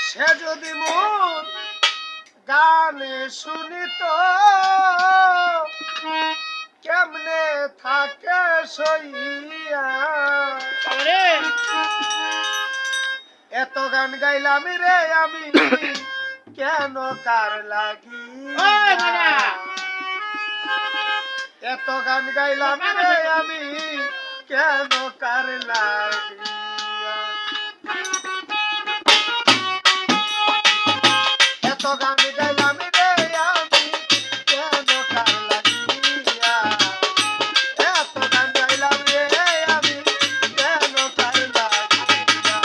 সে যদি মন গানে শুনিত কেমনে থাকে সইয়া এত গান গাইলাম রে আমি কেন কার লাগি এত গান গাইলাম রে আমি কেন কার লাগি এত গান গাইলাম রে আমি কেন কার লাগিয়া এত গান গাইলাম রে আমি কেন কার লাগিয়া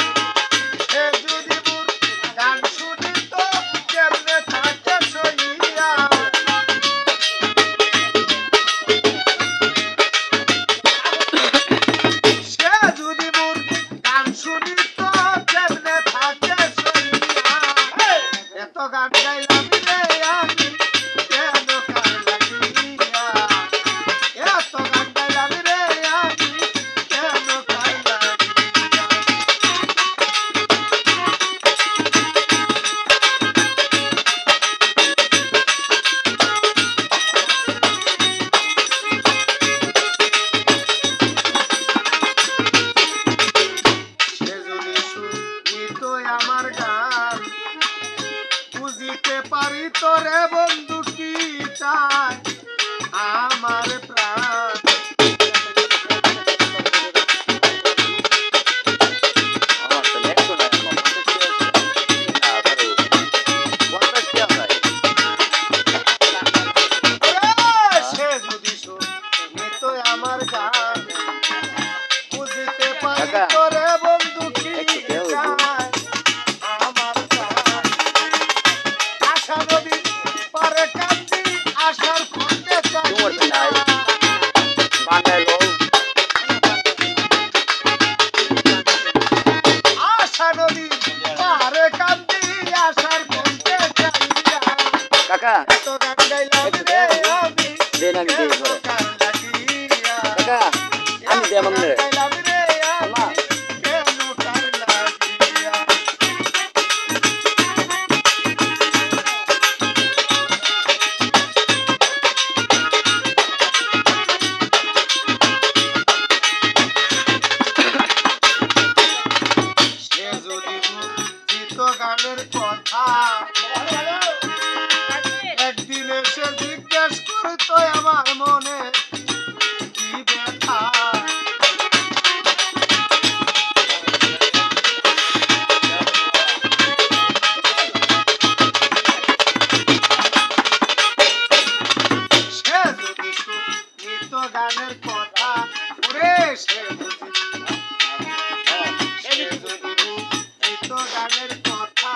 এ যদি মোর গান শুনিত কেমনে থাকে সইয়া সে যদি মোর গান শুনিত কেমনে থাকে সইয়া এত গান গাইলাম রে আমি কেন কার লাগিয়া এত গান গাইলাম রে আমি কেন কার লাগিয়া সে যদি শুনিত আমার গান বুঝিতে পারি তোরে বন্ধু কি চায় আমার প্রাণ সে যদি শুনিত আমার গান বুঝিতে পারি তোরে বন্ধু কি চায় আমার প্রাণ আশা নদী পারে কান্দি আশার খুঁজতে চাই আশা নদী পারে কান্দি আশার খুঁজতে কাকা এত গান গাইলাম রে আমি দেন আমি দেই কেন কার লাগিয়া কাকা আমি দেব আমনে গাইলাম রে আমি কেন কার লাগিয়া সে যদি বুঝিত গানের কথা একদিন এসে জিজ্ঞেস করতো আমার মনে কি ব্যথা সে যদি শুনিত গানের কথা ওরে সে যদি বুঝিত গানের কথা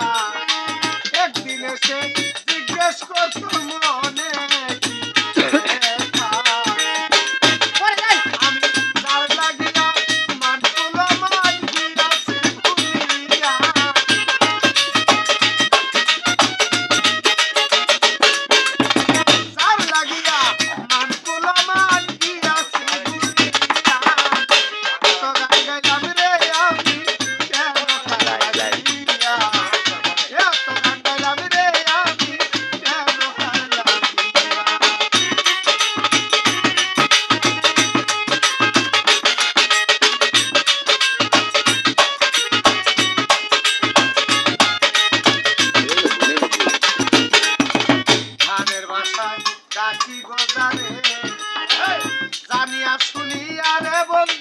একদিন এসে জিজ্ঞেস করতো মনে কি ব্যথা। আমি তার লাগিয়া মানকুলো মান গিয়াছে ভুলিয়া তার লাগিয়া মানকুলো মান গিয়াছে ভুলিয়া এত গান গাইলাম রে আমি কেন কার লাগিয়া এত গান গাইলাম রে আমি কেন কার লাগিয়া গানের ভাষায় ডাকি গজারে জানিয়া শুনিয়া রে বন্ধু